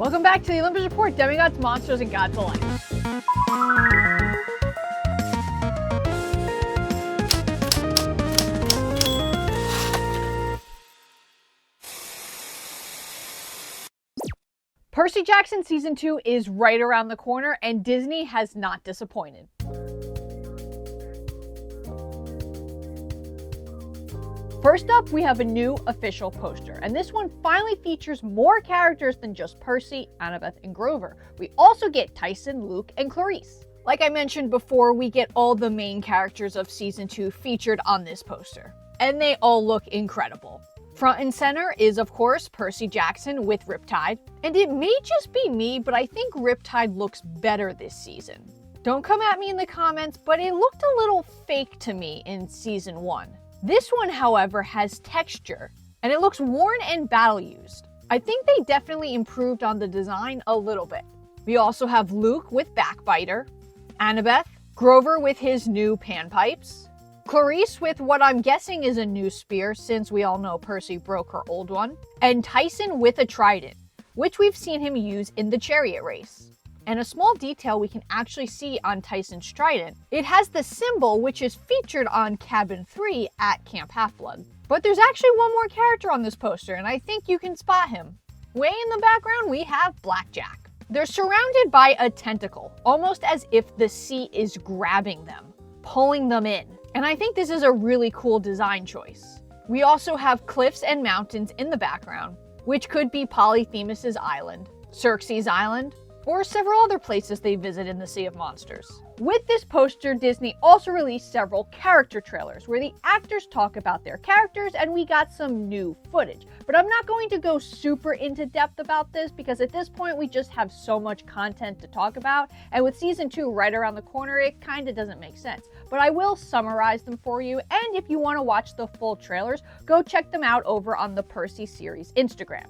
Welcome back to the Olympus Report, Demigods, Monsters, and Gods Alike. Percy Jackson Season 2 is right around the corner, and Disney has not disappointed. First up, we have a new official poster, and this one finally features more characters than just Percy, Annabeth, and Grover. We also get Tyson, Luke, and Clarice. Like I mentioned before, we get all the main characters of Season 2 featured on this poster, and they all look incredible. Front and center is, of course, Percy Jackson with Riptide, and it may just be me, but I think Riptide looks better this season. Don't come at me in the comments, but it looked a little fake to me in Season 1. This one, however, has texture, and it looks worn and battle-used. I think they definitely improved on the design a little bit. We also have Luke with Backbiter, Annabeth, Grover with his new panpipes, Clarice with what I'm guessing is a new spear since we all know Percy broke her old one, and Tyson with a trident, which we've seen him use in the chariot race. And a small detail we can actually see on Tyson's trident, it has the symbol which is featured on Cabin 3 at Camp Half-Blood. But there's actually one more character on this poster, and I think you can spot him. Way in the background, we have Blackjack. They're surrounded by a tentacle, almost as if the sea is grabbing them, pulling them in. And I think this is a really cool design choice. We also have cliffs and mountains in the background, which could be Polyphemus's island, Xerxes' island, or several other places they visit in the Sea of Monsters. With this poster, Disney also released several character trailers where the actors talk about their characters and we got some new footage. But I'm not going to go super into depth about this because at this point we just have so much content to talk about, and with Season 2 right around the corner, it kind of doesn't make sense. But I will summarize them for you, and if you want to watch the full trailers, go check them out over on the Percy series Instagram.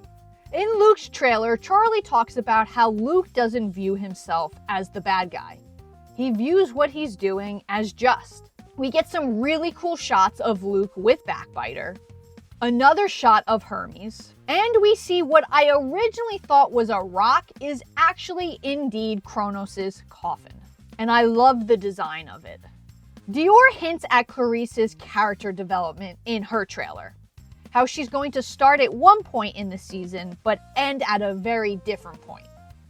In Luke's trailer, Charlie talks about how Luke doesn't view himself as the bad guy. He views what he's doing as just. We get some really cool shots of Luke with Backbiter, another shot of Hermes, and we see what I originally thought was a rock is actually indeed Kronos' coffin. And I love the design of it. Dior hints at Clarice's character development in her trailer. How she's going to start at one point in the season, but end at a very different point.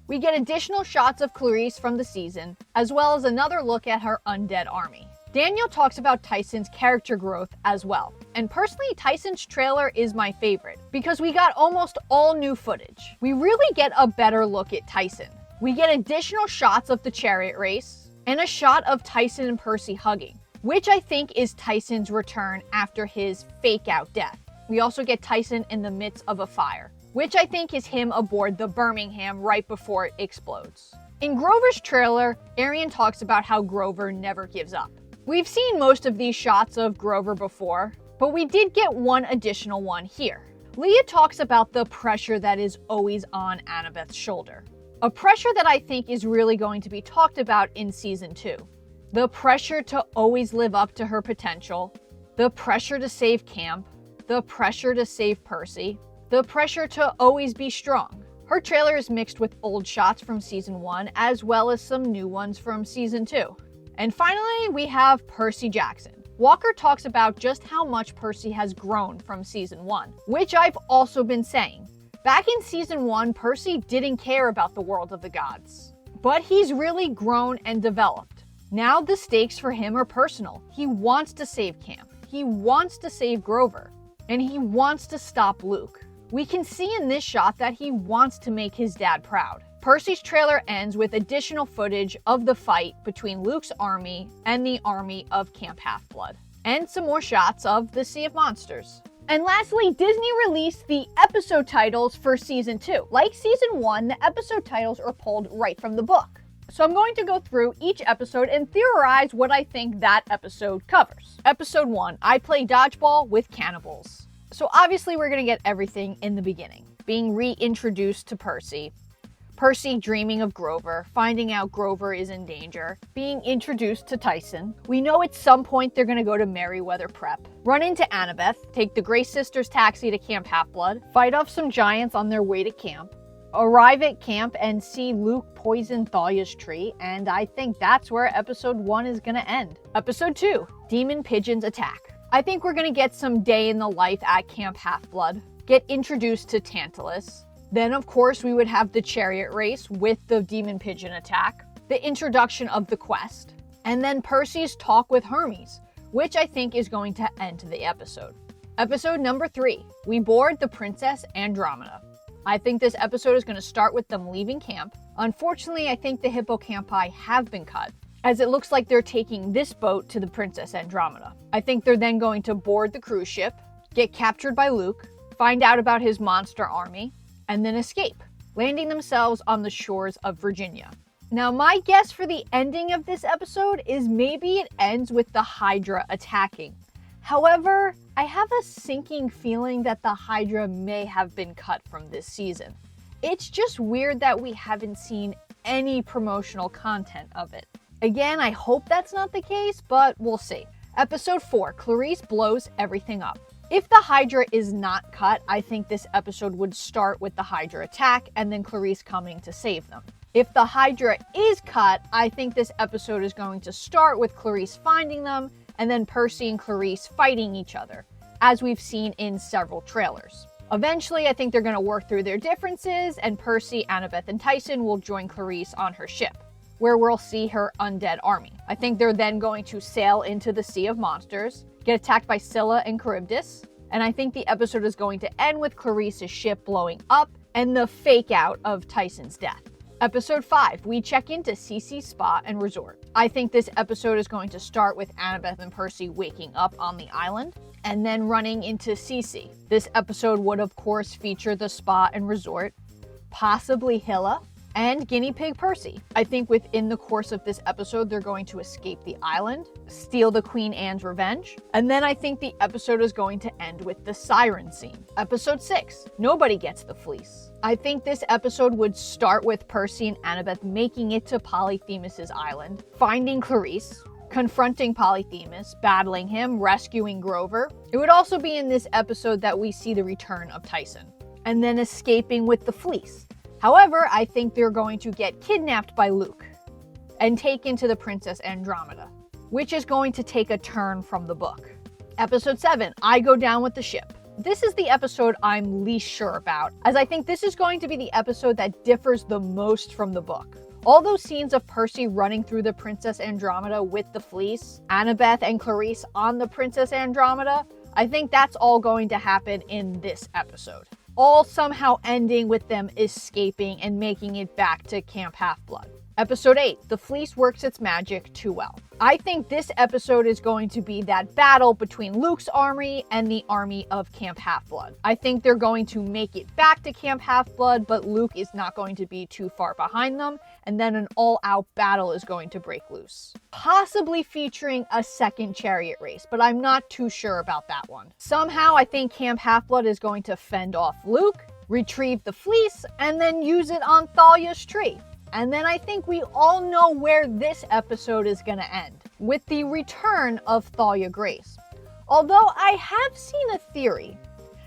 We get additional shots of Clarice from the season, as well as another look at her undead army. Daniel talks about Tyson's character growth as well. And personally, Tyson's trailer is my favorite, because we got almost all new footage. We really get a better look at Tyson. We get additional shots of the chariot race, and a shot of Tyson and Percy hugging, which I think is Tyson's return after his fake-out death. We also get Tyson in the midst of a fire, which I think is him aboard the Birmingham right before it explodes. In Grover's trailer, Arian talks about how Grover never gives up. We've seen most of these shots of Grover before, but we did get one additional one here. Leah talks about the pressure that is always on Annabeth's shoulder. A pressure that I think is really going to be talked about in Season 2. The pressure to always live up to her potential, the pressure to save camp, the pressure to save Percy, the pressure to always be strong. Her trailer is mixed with old shots from Season 1 as well as some new ones from Season 2. And finally, we have Percy Jackson. Walker talks about just how much Percy has grown from Season 1, which I've also been saying. Back in Season 1, Percy didn't care about the world of the gods, but he's really grown and developed. Now the stakes for him are personal. He wants to save camp, he wants to save Grover, and he wants to stop Luke. We can see in this shot that he wants to make his dad proud. Percy's trailer ends with additional footage of the fight between Luke's army and the army of Camp Half-Blood, and some more shots of the Sea of Monsters. And lastly, Disney released the episode titles for Season 2. Like Season 1, the episode titles are pulled right from the book. So I'm going to go through each episode and theorize what I think that episode covers. Episode 1, I play dodgeball with cannibals. So obviously we're going to get everything in the beginning. Being reintroduced to Percy. Percy dreaming of Grover, finding out Grover is in danger, being introduced to Tyson. We know at some point they're gonna go to Merryweather Prep, run into Annabeth, take the Grey Sisters taxi to Camp Half-Blood, fight off some giants on their way to camp, arrive at camp and see Luke poison Thalia's tree, and I think that's where episode 1 is gonna end. Episode 2, Demon Pigeons Attack. I think we're gonna get some day in the life at Camp Half-Blood, get introduced to Tantalus. Then of course we would have the chariot race with the demon pigeon attack, the introduction of the quest, and then Percy's talk with Hermes, which I think is going to end the episode. Episode number 3, we board the Princess Andromeda. I think this episode is going to start with them leaving camp. Unfortunately, I think the hippocampi have been cut, as it looks like they're taking this boat to the Princess Andromeda. I think they're then going to board the cruise ship, get captured by Luke, find out about his monster army, and then escape, landing themselves on the shores of Virginia. Now, my guess for the ending of this episode is maybe it ends with the Hydra attacking. However, I have a sinking feeling that the Hydra may have been cut from this season. It's just weird that we haven't seen any promotional content of it. Again, I hope that's not the case, but we'll see. Episode 4, Clarice blows everything up. If the Hydra is not cut, I think this episode would start with the Hydra attack and then Clarice coming to save them. If the Hydra is cut, I think this episode is going to start with Clarice finding them and then Percy and Clarice fighting each other, as we've seen in several trailers. Eventually, I think they're going to work through their differences, and Percy, Annabeth, and Tyson will join Clarice on her ship, where we'll see her undead army. I think they're then going to sail into the Sea of Monsters, get attacked by Scylla and Charybdis, and I think the episode is going to end with Clarice's ship blowing up and the fake out of Tyson's death. Episode 5, we check into Cece's Spa and Resort. I think this episode is going to start with Annabeth and Percy waking up on the island and then running into Cece. This episode would of course feature the spa and resort, possibly Hilla, and guinea pig Percy. I think within the course of this episode, they're going to escape the island, steal the Queen Anne's revenge, and then I think the episode is going to end with the siren scene. Episode 6, Nobody Gets the Fleece. I think this episode would start with Percy and Annabeth making it to Polyphemus's island, finding Clarice, confronting Polyphemus, battling him, rescuing Grover. It would also be in this episode that we see the return of Tyson, and then escaping with the fleece. However, I think they're going to get kidnapped by Luke and taken to the Princess Andromeda, which is going to take a turn from the book. Episode 7, I Go Down with the Ship. This is the episode I'm least sure about, as I think this is going to be the episode that differs the most from the book. All those scenes of Percy running through the Princess Andromeda with the fleece, Annabeth and Clarice on the Princess Andromeda, I think that's all going to happen in this episode. All somehow ending with them escaping and making it back to Camp Half-Blood. Episode 8, The Fleece Works Its Magic Too Well. I think this episode is going to be that battle between Luke's army and the army of Camp Half-Blood. I think they're going to make it back to Camp Half-Blood, but Luke is not going to be too far behind them, and then an all-out battle is going to break loose. Possibly featuring a second chariot race, but I'm not too sure about that one. Somehow, I think Camp Half-Blood is going to fend off Luke, retrieve the fleece, and then use it on Thalia's tree. And then I think we all know where this episode is going to end, with the return of Thalia Grace. Although I have seen a theory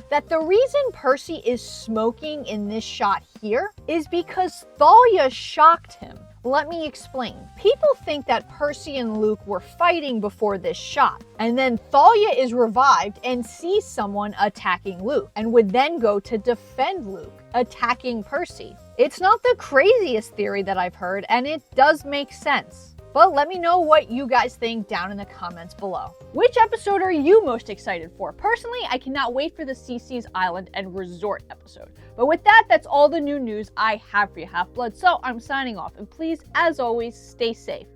that the reason Percy is smoking in this shot here is because Thalia shocked him. Let me explain. People think that Percy and Luke were fighting before this shot, and then Thalia is revived and sees someone attacking Luke, and would then go to defend Luke, attacking Percy. It's not the craziest theory that I've heard, and it does make sense. But let me know what you guys think down in the comments below. Which episode are you most excited for? Personally, I cannot wait for the Cece's Island and Resort episode. But with that, that's all the new news I have for you, Half-Blood. So I'm signing off, and please, as always, stay safe.